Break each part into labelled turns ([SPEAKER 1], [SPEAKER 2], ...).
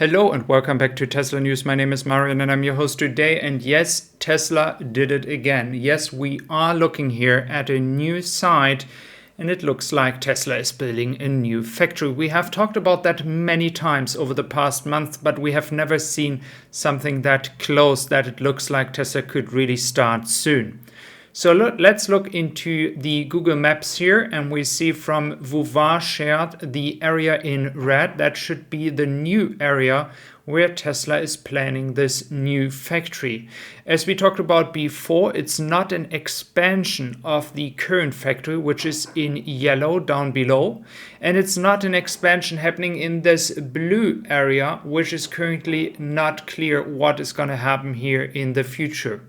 [SPEAKER 1] Hello and welcome back to Tesla News. My name is Marian and I'm your host today. And yes, Tesla did it again. Yes, we are looking here at a new site and it looks like Tesla is building a new factory. We have talked about that many times over the past month, but we have never seen something that close that it looks like Tesla could really start soon. So let's look into the Google Maps here, and we see from Vuva shared the area in red. That should be the new area where Tesla is planning this new factory. As we talked about before, it's not an expansion of the current factory, which is in yellow down below, and it's not an expansion happening in this blue area, which is currently not clear what is going to happen here in the future.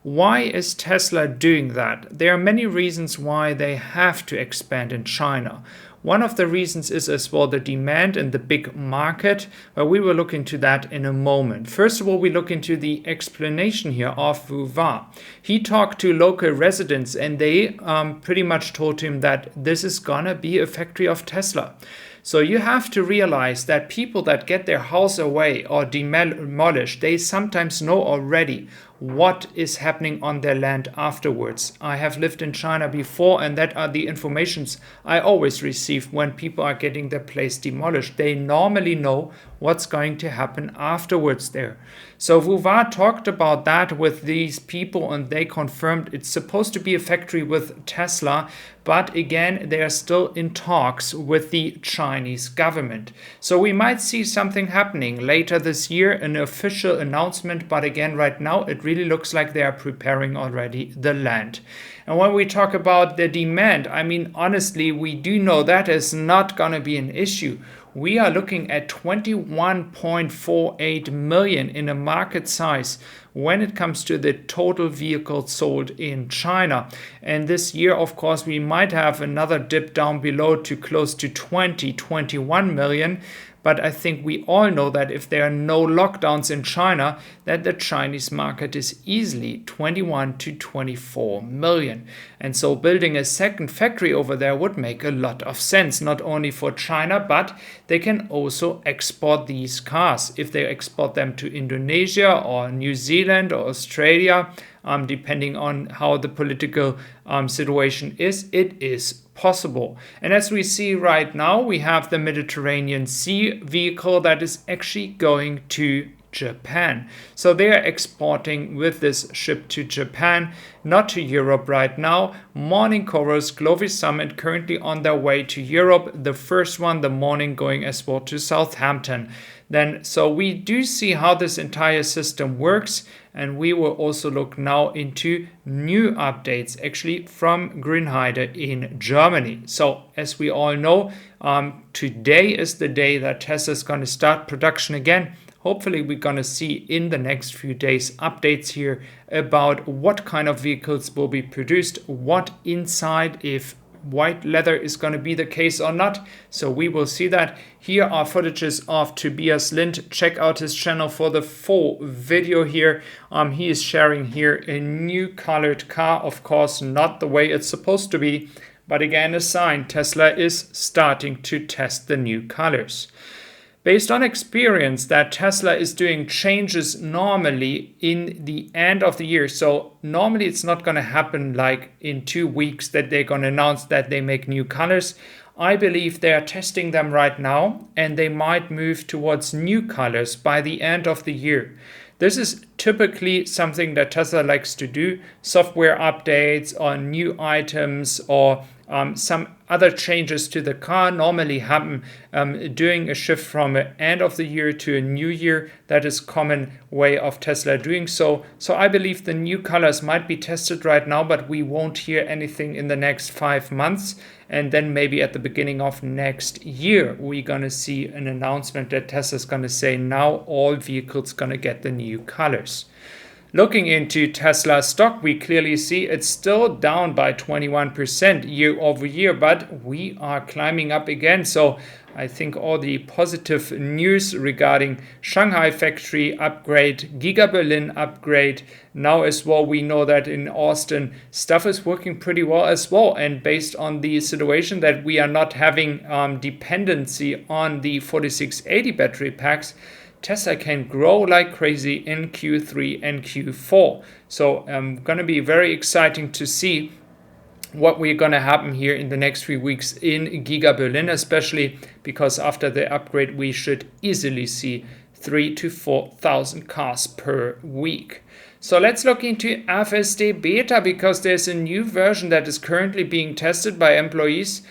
[SPEAKER 1] Why is Tesla doing that? There are many reasons why they have to expand in China. One of the reasons is as well the demand in the big market, but we will look into that in a moment. First of all, we look into the explanation here of Vuva. He talked to local residents and they pretty much told him that this is gonna be a factory of Tesla. So you have to realize that people that get their house away or demolished, they sometimes know already what is happening on their land afterwards. I have lived in China before, and that are the informations I always receive when people are getting their place demolished. They normally know what's going to happen afterwards there. So Vuva talked about that with these people and they confirmed it's supposed to be a factory with Tesla, but again, they are still in talks with the Chinese government. So we might see something happening later this year, an official announcement, but again, right now, it really looks like they are preparing already the land. And when we talk about the demand, I mean, honestly, we do know that is not going to be an issue. We are looking at 21.48 million in a market size when it comes to the total vehicles sold in China. And this year, of course, we might have another dip down below to close to 21 million. But I think we all know that if there are no lockdowns in China, that the Chinese market is easily 21 to 24 million. And so building a second factory over there would make a lot of sense, not only for China, but they can also export these cars. If they export them to Indonesia or New Zealand or Australia, depending on how the political situation is, it is possible. And as we see right now, we have the Mediterranean Sea vehicle that is actually going to Japan. So they are exporting with this ship to Japan, not to Europe right now. Morning Chorus, Glovis Summit currently on their way to Europe. The first one, the morning, going as well to Southampton. Then, so we do see how this entire system works, and we will also look now into new updates actually from Grünheide in Germany. So as we all know, today is the day that Tesla is going to start production again. Hopefully we're going to see in the next few days updates here about what kind of vehicles will be produced, what inside, if white leather is going to be the case or not. So we will see that. Here are footages of Tobias Lind. Check out his channel for the full video here. He is sharing here a new colored car. Of course, not the way it's supposed to be, but again, a sign Tesla is starting to test the new colors. Based on experience that Tesla is doing changes normally in the end of the year. So normally it's not going to happen like in 2 weeks that they're going to announce that they make new colors. I believe they are testing them right now and they might move towards new colors by the end of the year. This is typically something that Tesla likes to do. Software updates or new items or some other changes to the car normally happen during a shift from the end of the year to a new year. That is common way of Tesla doing so. So I believe the new colors might be tested right now, but we won't hear anything in the next 5 months. And then maybe at the beginning of next year, we're going to see an announcement that Tesla's going to say now all vehicles going to get the new colors. Looking into Tesla stock, we clearly see it's still down by 21% year over year, but we are climbing up again. So I think all the positive news regarding Shanghai factory upgrade, Giga Berlin upgrade, now as well we know that in Austin stuff is working pretty well as well. And based on the situation that we are not having dependency on the 4680 battery packs, Tesla can grow like crazy in Q3 and Q4. So going to be very exciting to see what we're going to happen here in the next few weeks in Giga Berlin, especially because after the upgrade we should easily see 3,000 to 4,000 cars per week. So let's look into FSD Beta, because there's a new version that is currently being tested by employees,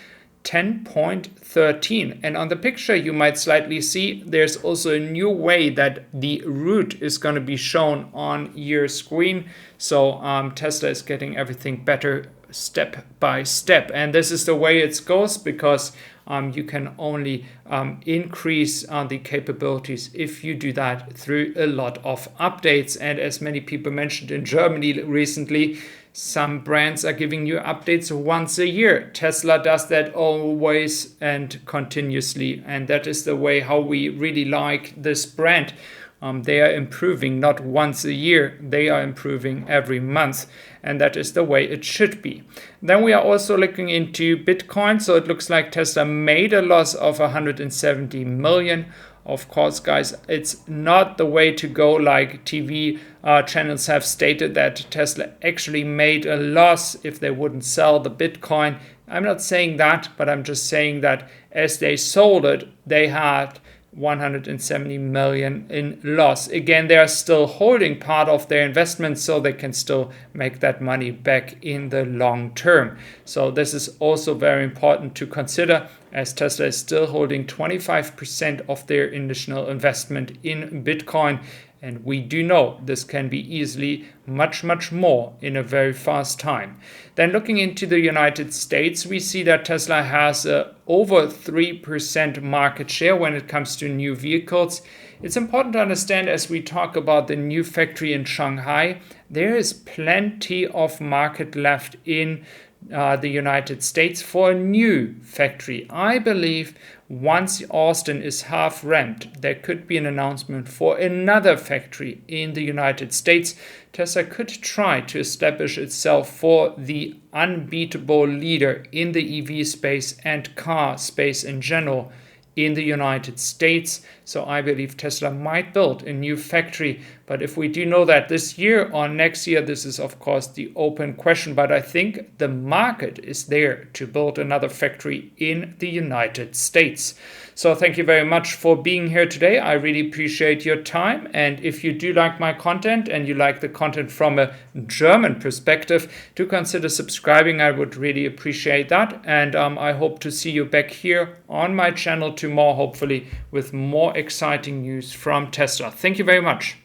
[SPEAKER 1] 10.13. And on the picture you might slightly see there's also a new way that the route is going to be shown on your screen. So Tesla is getting everything better step by step, and this is the way it goes, because you can only increase the capabilities if you do that through a lot of updates. And as many people mentioned in Germany recently, some brands are giving you updates once a year. Tesla does that always and continuously, and that is the way how we really like this brand. They are improving not once a year, they are improving every month, and that is the way it should be. Then we are also looking into Bitcoin. So it looks like Tesla made a loss of 170 million. Of course, guys, it's not the way to go. Like TV channels have stated that Tesla actually made a loss if they wouldn't sell the Bitcoin. I'm not saying that, but I'm just saying that as they sold it, they had 170 million in loss. Again, they are still holding part of their investment, so they can still make that money back in the long term. So this is also very important to consider, as Tesla is still holding 25% of their initial investment in Bitcoin. And we do know this can be easily much more in a very fast time. Then looking into the United States, we see that Tesla has over 3% market share when it comes to new vehicles. It's important to understand, as we talk about the new factory in Shanghai, there is plenty of market left in the United States for a new factory. I believe once Austin is half ramped, there could be an announcement for another factory in the United States. Tesla could try to establish itself for the unbeatable leader in the EV space and car space in general in the United States. So I believe Tesla might build a new factory. But if we do know that this year or next year, this is of course the open question. But I think the market is there to build another factory in the United States. So thank you very much for being here today. I really appreciate your time. And if you do like my content and you like the content from a German perspective, do consider subscribing. I would really appreciate that. And I hope to see you back here on my channel tomorrow, hopefully with more exciting news from Tesla. Thank you very much.